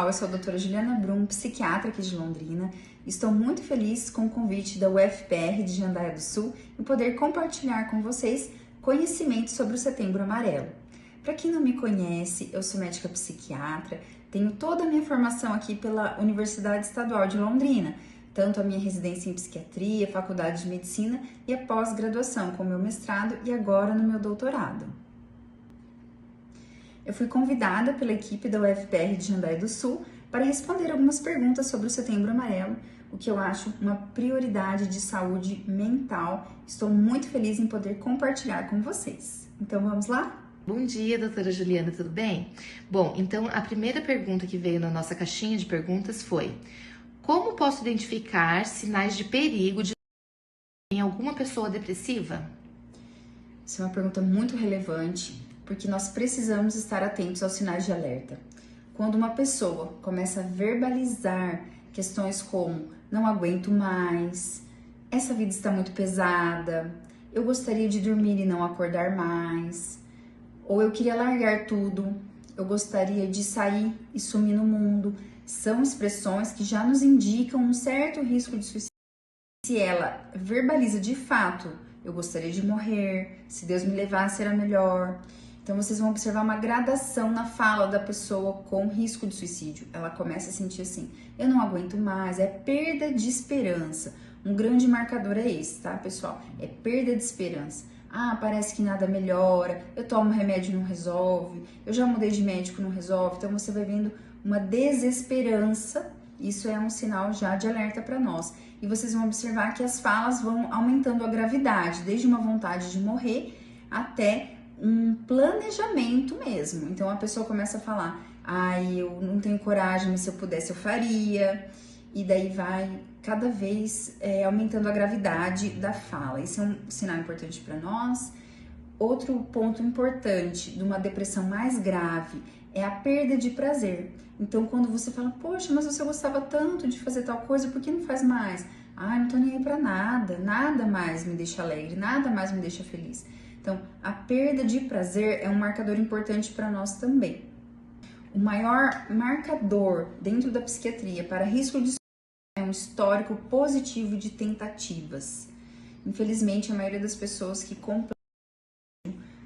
pessoal, eu sou a doutora Juliana Brum, psiquiatra aqui de Londrina. Estou muito feliz com o convite da UFPR de Jandaia do Sul e poder compartilhar com vocês conhecimentos sobre o Setembro Amarelo. Para quem não me conhece, eu sou médica psiquiatra, tenho toda a minha formação aqui pela Universidade Estadual de Londrina, tanto a minha residência em psiquiatria, faculdade de medicina e a pós-graduação com meu mestrado e agora no meu doutorado. Eu fui convidada pela equipe da UFPR de Jandaia do Sul para responder algumas perguntas sobre o Setembro Amarelo, o que eu acho uma prioridade de saúde mental. Estou muito feliz em poder compartilhar com vocês. Então vamos lá? Bom dia, doutora Juliana, tudo bem? Bom, então a primeira pergunta que veio na nossa caixinha de perguntas foi: como posso identificar sinais de perigo em alguma pessoa depressiva? Essa é uma pergunta muito relevante, porque nós precisamos estar atentos aos sinais de alerta. Quando uma pessoa começa a verbalizar questões como não aguento mais, essa vida está muito pesada, eu gostaria de dormir e não acordar mais, ou eu queria largar tudo, eu gostaria de sair e sumir no mundo, são expressões que já nos indicam um certo risco de suicídio. Se ela verbaliza de fato, eu gostaria de morrer, se Deus me levasse era melhor. Então vocês vão observar uma gradação na fala da pessoa com risco de suicídio. Ela começa a sentir assim, eu não aguento mais, é perda de esperança. Um grande marcador é esse, tá, pessoal? É perda de esperança. Ah, parece que nada melhora, eu tomo remédio e não resolve, eu já mudei de médico e não resolve. Então você vai vendo uma desesperança, isso é um sinal já de alerta para nós. E vocês vão observar que as falas vão aumentando a gravidade, desde uma vontade de morrer até um planejamento mesmo. Então a pessoa começa a falar, ai, eu não tenho coragem, mas se eu pudesse eu faria. E daí vai cada vez aumentando a gravidade da fala. Isso é um sinal importante para nós. Outro ponto importante de uma depressão mais grave é a perda de prazer. Então quando você fala, poxa, mas você gostava tanto de fazer tal coisa, por que não faz mais? Ah, não tô nem aí pra nada, nada mais me deixa alegre, nada mais me deixa feliz. Então, a perda de prazer é um marcador importante para nós também. O maior marcador dentro da psiquiatria para risco de suicídio é um histórico positivo de tentativas. Infelizmente, a maioria das pessoas que compram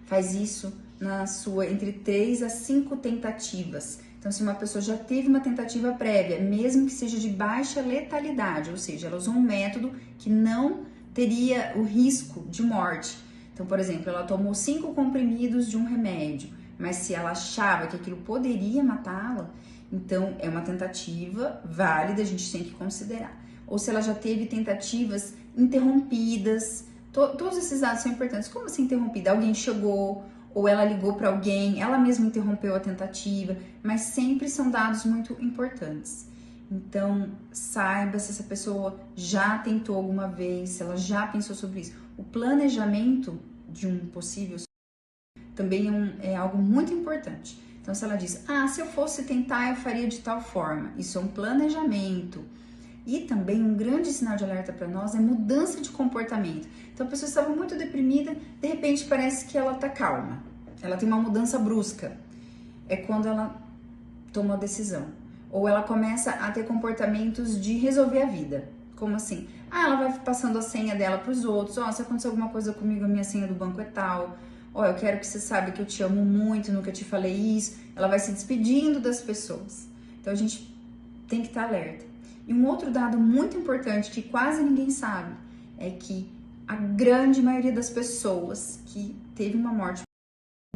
faz isso na sua entre 3 a 5 tentativas. Então, se uma pessoa já teve uma tentativa prévia, mesmo que seja de baixa letalidade, ou seja, ela usou um método que não teria o risco de morte. Então, por exemplo, ela tomou 5 comprimidos de um remédio, mas se ela achava que aquilo poderia matá-la, então é uma tentativa válida, a gente tem que considerar. Ou se ela já teve tentativas interrompidas, todos esses dados são importantes. Como assim interrompida? Alguém chegou, ou ela ligou para alguém, ela mesma interrompeu a tentativa, mas sempre são dados muito importantes. Então, saiba se essa pessoa já tentou alguma vez, se ela já pensou sobre isso. O planejamento de um possível também é algo muito importante. Então, se ela diz, se eu fosse tentar, eu faria de tal forma. Isso é um planejamento. E também um grande sinal de alerta para nós é mudança de comportamento. Então, a pessoa estava muito deprimida, de repente parece que ela está calma. Ela tem uma mudança brusca. É quando ela toma uma decisão. Ou ela começa a ter comportamentos de resolver a vida. Como assim? Ela vai passando a senha dela para os outros. Se aconteceu alguma coisa comigo, a minha senha do banco é tal. Eu quero que você saiba que eu te amo muito, nunca te falei isso. Ela vai se despedindo das pessoas. Então, a gente tem que estar alerta. E um outro dado muito importante que quase ninguém sabe é que a grande maioria das pessoas que teve uma morte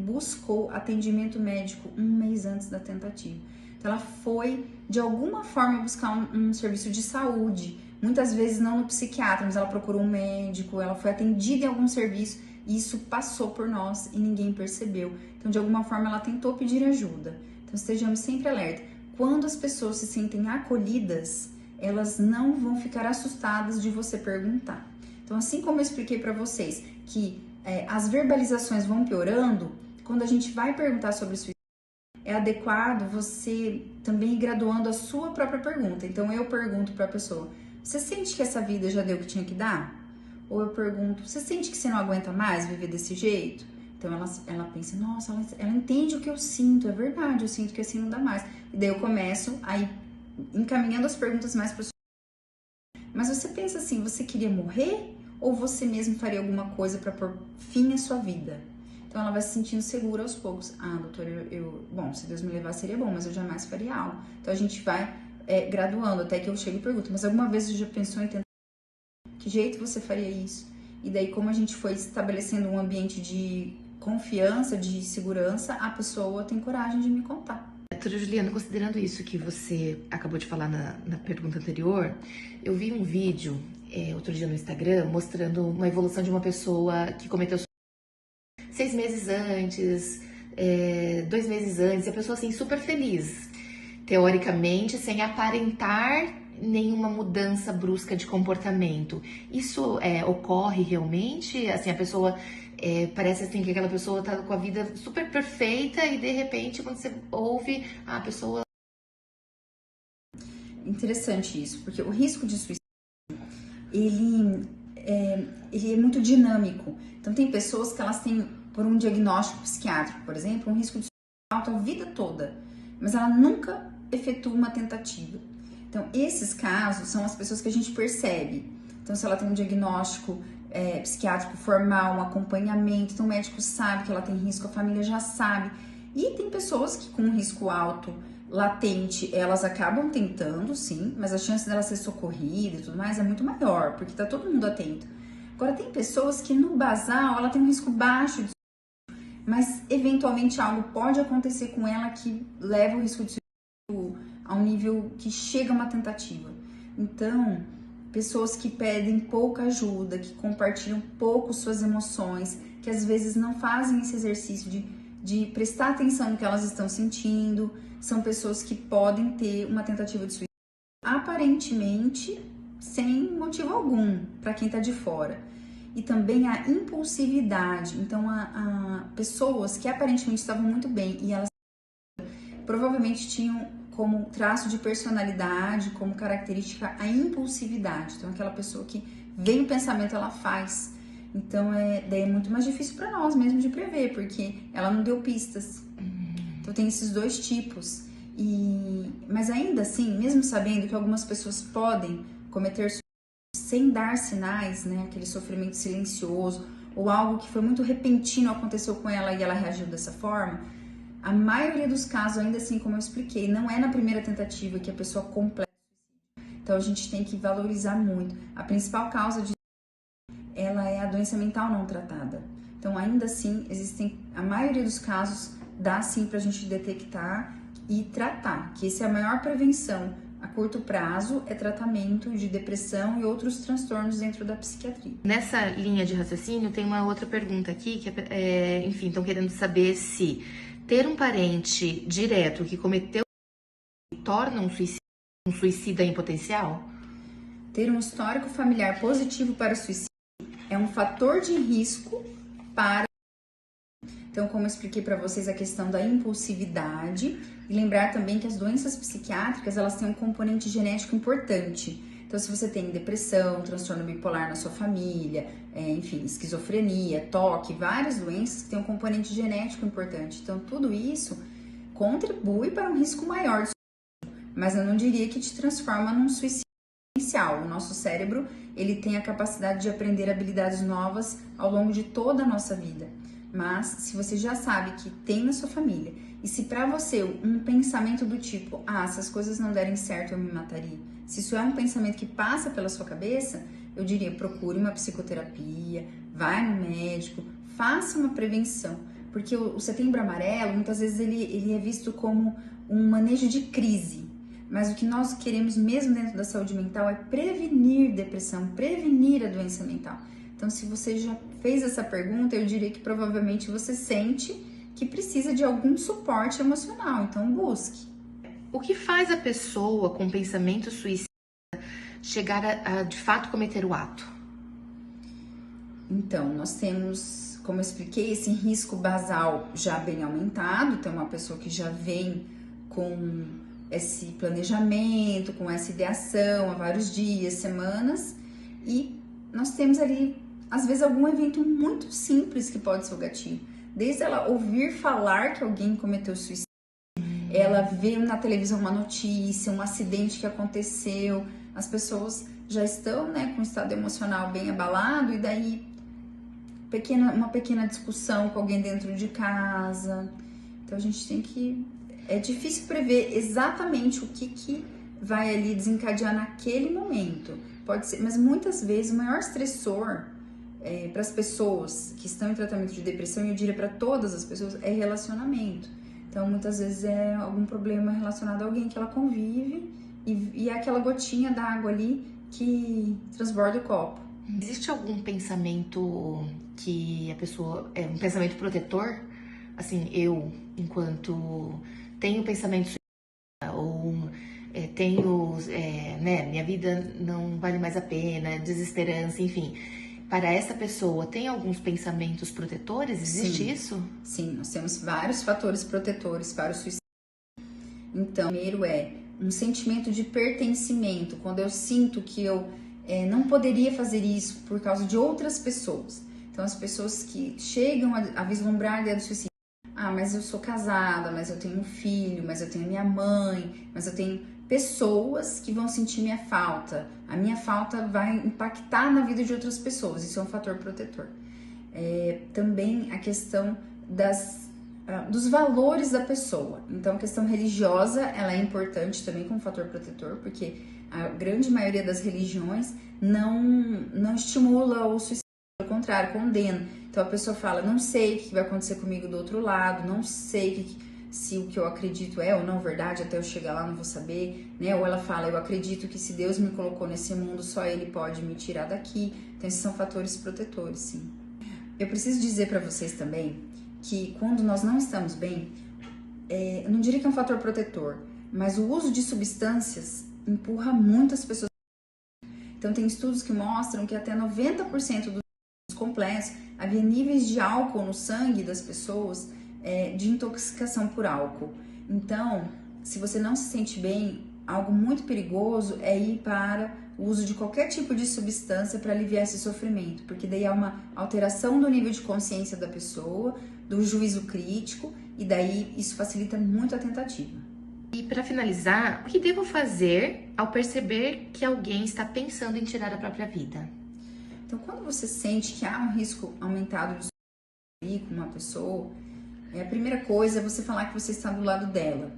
buscou atendimento médico 1 mês antes da tentativa. Então, ela foi, de alguma forma, buscar um serviço de saúde. Muitas vezes não no psiquiatra, mas ela procurou um médico, ela foi atendida em algum serviço e isso passou por nós e ninguém percebeu. Então, de alguma forma, ela tentou pedir ajuda. Então, estejamos sempre alerta. Quando as pessoas se sentem acolhidas, elas não vão ficar assustadas de você perguntar. Então, assim como eu expliquei para vocês que as verbalizações vão piorando, quando a gente vai perguntar sobre suicídio, é adequado você também ir graduando a sua própria pergunta. Então, eu pergunto para a pessoa, você sente que essa vida já deu o que tinha que dar? Ou eu pergunto, você sente que você não aguenta mais viver desse jeito? Então ela pensa, nossa, ela entende o que eu sinto, é verdade, eu sinto que assim não dá mais. E daí eu começo a ir encaminhando as perguntas mais para. Mas você pensa assim, você queria morrer ou você mesmo faria alguma coisa para pôr fim à sua vida? Então ela vai se sentindo segura aos poucos. Ah, doutora, bom, se Deus me levar seria bom, mas eu jamais faria algo. Então a gente vai graduando até que eu chego e pergunto, mas alguma vez você já pensou em tentar? Que jeito você faria isso? E daí, como a gente foi estabelecendo um ambiente de confiança, de segurança, a pessoa tem coragem de me contar. Doutora Juliana, considerando isso que você acabou de falar na pergunta anterior, eu vi um vídeo outro dia no Instagram mostrando uma evolução de uma pessoa que cometeu 6 meses antes, 2 meses antes, e a pessoa assim super feliz, teoricamente, sem aparentar nenhuma mudança brusca de comportamento. Isso ocorre realmente? Assim, a pessoa parece assim que aquela pessoa tá com a vida super perfeita e de repente quando você ouve a pessoa... Interessante isso, porque o risco de suicídio ele é muito dinâmico. Então tem pessoas que elas têm, por um diagnóstico psiquiátrico, por exemplo, um risco de suicídio alto a vida toda, mas ela nunca efetua uma tentativa. Então esses casos são as pessoas que a gente percebe. Então se ela tem um diagnóstico psiquiátrico formal, um acompanhamento, então o médico sabe que ela tem risco, a família já sabe. E tem pessoas que com risco alto, latente, elas acabam tentando, sim, mas a chance dela ser socorrida e tudo mais é muito maior, porque tá todo mundo atento. Agora tem pessoas que no basal, ela tem um risco baixo de suicídio, mas eventualmente algo pode acontecer com ela que leva o risco de suicídio a um nível que chega a uma tentativa. Então, pessoas que pedem pouca ajuda, que compartilham pouco suas emoções, que às vezes não fazem esse exercício de prestar atenção no que elas estão sentindo, são pessoas que podem ter uma tentativa de suicídio aparentemente sem motivo algum para quem está de fora. E também a impulsividade. Então, pessoas que aparentemente estavam muito bem e elas provavelmente tinham como traço de personalidade, como característica, a impulsividade. Então, aquela pessoa que vem o pensamento, ela faz. Então, daí é muito mais difícil para nós mesmo de prever, porque ela não deu pistas. Então, tem esses dois tipos. Mas ainda assim, mesmo sabendo que algumas pessoas podem cometer suicídio sem dar sinais, né, aquele sofrimento silencioso, ou algo que foi muito repentino aconteceu com ela e ela reagiu dessa forma, a maioria dos casos, ainda assim, como eu expliquei, não é na primeira tentativa que a pessoa completa o suicídio. Então, a gente tem que valorizar muito. A principal causa de ela é a doença mental não tratada. Então, ainda assim, a maioria dos casos dá sim pra gente detectar e tratar, que essa é a maior prevenção a curto prazo, é tratamento de depressão e outros transtornos dentro da psiquiatria. Nessa linha de raciocínio, tem uma outra pergunta aqui, que enfim, estão querendo saber se ter um parente direto que cometeu torna um suicida em potencial? Ter um histórico familiar positivo para suicídio é um fator de risco para... Então, como eu expliquei para vocês a questão da impulsividade, e lembrar também que as doenças psiquiátricas, elas têm um componente genético importante. Então, se você tem depressão, transtorno bipolar na sua família, enfim, esquizofrenia, toque, várias doenças que têm um componente genético importante. Então, tudo isso contribui para um risco maior de suicídio, mas eu não diria que te transforma num suicídio potencial. O nosso cérebro, ele tem a capacidade de aprender habilidades novas ao longo de toda a nossa vida. Mas, se você já sabe que tem na sua família, e se para você um pensamento do tipo, se as coisas não derem certo, eu me mataria, se isso é um pensamento que passa pela sua cabeça, eu diria, procure uma psicoterapia, vai no médico, faça uma prevenção, porque o Setembro Amarelo, muitas vezes ele é visto como um manejo de crise, mas o que nós queremos mesmo dentro da saúde mental é prevenir depressão, prevenir a doença mental. Então, se você já fez essa pergunta, eu diria que provavelmente você sente que precisa de algum suporte emocional, então busque. O que faz a pessoa com pensamento suicida chegar a de fato cometer o ato? Então, nós temos, como eu expliquei, esse risco basal já bem aumentado, então uma pessoa que já vem com esse planejamento, com essa ideação há vários dias, semanas, e nós temos ali às vezes algum evento muito simples que pode ser o gatilho. desde ela ouvir falar que alguém cometeu suicídio, ela vê na televisão uma notícia, um acidente que aconteceu, as pessoas já estão, né, com um estado emocional bem abalado, e daí uma pequena discussão com alguém dentro de casa. Então a gente tem que... É difícil prever exatamente o que vai ali desencadear naquele momento. Pode ser, mas muitas vezes o maior estressor para as pessoas que estão em tratamento de depressão, e eu diria para todas as pessoas, é relacionamento. Então muitas vezes é algum problema relacionado a alguém que ela convive, e é aquela gotinha d'água ali que transborda o copo. Existe algum pensamento que a pessoa... É um pensamento protetor? Assim, eu, enquanto tenho pensamento suicida, ou tenho, né, minha vida não vale mais a pena, desesperança, enfim. Para essa pessoa, tem alguns pensamentos protetores? Existe isso? Sim, nós temos vários fatores protetores para o suicídio. Então, primeiro é um sentimento de pertencimento, quando eu sinto que eu não poderia fazer isso por causa de outras pessoas. Então, as pessoas que chegam a vislumbrar a ideia do suicídio, mas eu sou casada, mas eu tenho um filho, mas eu tenho minha mãe, mas eu tenho pessoas que vão sentir minha falta. A minha falta vai impactar na vida de outras pessoas, isso é um fator protetor. Também a questão dos valores da pessoa. Então, a questão religiosa, ela é importante também como fator protetor, porque a grande maioria das religiões não estimula o suicídio, ao contrário, condena. Então, a pessoa fala, não sei o que vai acontecer comigo do outro lado, não sei se o que eu acredito é ou não verdade, até eu chegar lá não vou saber, né? Ou ela fala, eu acredito que se Deus me colocou nesse mundo, só Ele pode me tirar daqui. Então, esses são fatores protetores, sim. Eu preciso dizer para vocês também que quando nós não estamos bem, eu não diria que é um fator protetor, mas o uso de substâncias empurra muitas pessoas. Então, tem estudos que mostram que até 90% dos complexos havia níveis de álcool no sangue das pessoas, de intoxicação por álcool. Então, se você não se sente bem, algo muito perigoso é ir para o uso de qualquer tipo de substância para aliviar esse sofrimento, porque daí há uma alteração do nível de consciência da pessoa, do juízo crítico, e daí isso facilita muito a tentativa. E para finalizar, o que devo fazer ao perceber que alguém está pensando em tirar a própria vida? Então, quando você sente que há um risco aumentado de suicídio com uma pessoa, a primeira coisa é você falar que você está do lado dela,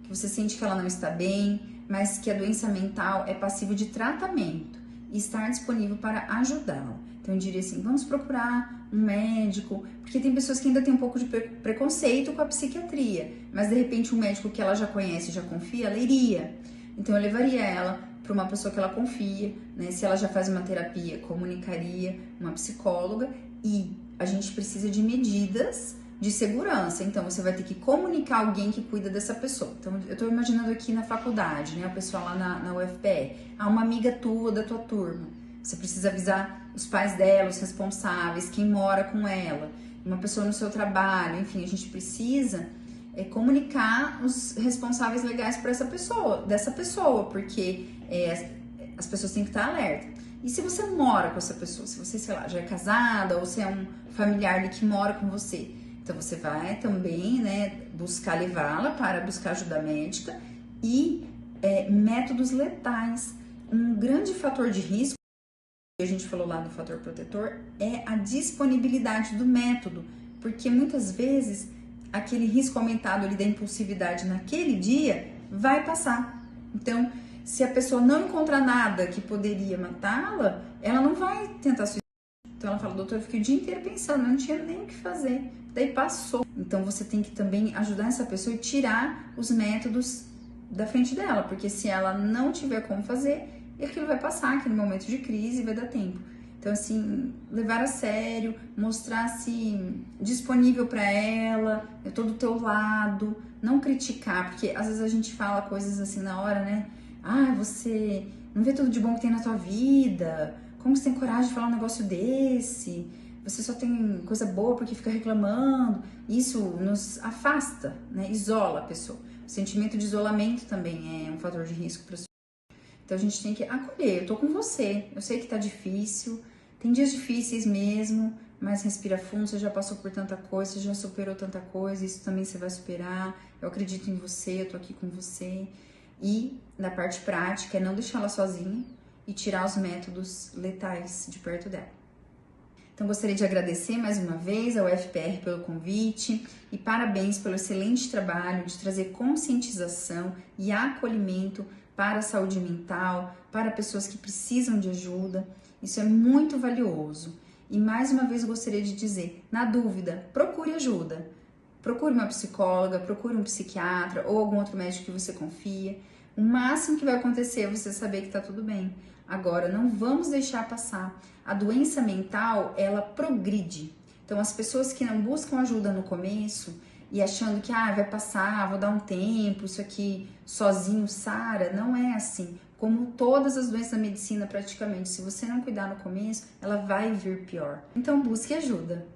que você sente que ela não está bem, mas que a doença mental é passível de tratamento e estar disponível para ajudá-la. Então, eu diria assim, vamos procurar um médico, porque tem pessoas que ainda têm um pouco de preconceito com a psiquiatria, mas de repente um médico que ela já conhece, já confia, ela iria. Então, eu levaria ela para uma pessoa que ela confia, né? Se ela já faz uma terapia, comunicaria uma psicóloga, e a gente precisa de medidas de segurança. Então, você vai ter que comunicar alguém que cuida dessa pessoa. Então, eu tô imaginando aqui na faculdade, né? O pessoal lá na UFPR. Uma amiga tua, da tua turma. Você precisa avisar os pais dela, os responsáveis, quem mora com ela. Uma pessoa no seu trabalho. Enfim, a gente precisa comunicar os responsáveis legais para dessa pessoa, porque as pessoas têm que estar alerta. E se você mora com essa pessoa, se você, sei lá, já é casada, ou se é um familiar ali que mora com você, então você vai também, né, buscar levá-la para buscar ajuda médica e métodos letais. Um grande fator de risco, que a gente falou lá do fator protetor, é a disponibilidade do método, porque muitas vezes aquele risco aumentado ali da impulsividade naquele dia vai passar. Então, se a pessoa não encontrar nada que poderia matá-la, ela não vai tentar suicídio. Então ela fala, doutor, eu fiquei o dia inteiro pensando, eu não tinha nem o que fazer. Daí passou. Então você tem que também ajudar essa pessoa e tirar os métodos da frente dela, porque se ela não tiver como fazer, aquilo vai passar, aquele momento de crise, vai dar tempo. Então, assim, levar a sério, mostrar-se disponível para ela, eu tô do teu lado, não criticar, porque às vezes a gente fala coisas assim na hora, né? Você não vê tudo de bom que tem na tua vida, como você tem coragem de falar um negócio desse? Você só tem coisa boa porque fica reclamando. Isso nos afasta, né? Isola a pessoa. O sentimento de isolamento também é um fator de risco para o suicídio. Então a gente tem que acolher, eu tô com você, eu sei que tá difícil, tem dias difíceis mesmo, mas respira fundo, você já passou por tanta coisa, você já superou tanta coisa, isso também você vai superar, eu acredito em você, eu tô aqui com você. E na parte prática é não deixar ela sozinha e tirar os métodos letais de perto dela. Então gostaria de agradecer mais uma vez ao FPR pelo convite e parabéns pelo excelente trabalho de trazer conscientização e acolhimento para a saúde mental, para pessoas que precisam de ajuda. Isso é muito valioso. E mais uma vez eu gostaria de dizer, na dúvida, procure ajuda. Procure uma psicóloga, procure um psiquiatra ou algum outro médico que você confia. O máximo que vai acontecer é você saber que está tudo bem. Agora, não vamos deixar passar. A doença mental, ela progride. Então, as pessoas que não buscam ajuda no começo e achando que vai passar, vou dar um tempo, isso aqui sozinho sara, não é assim. Como todas as doenças da medicina praticamente, se você não cuidar no começo, ela vai vir pior. Então, busque ajuda.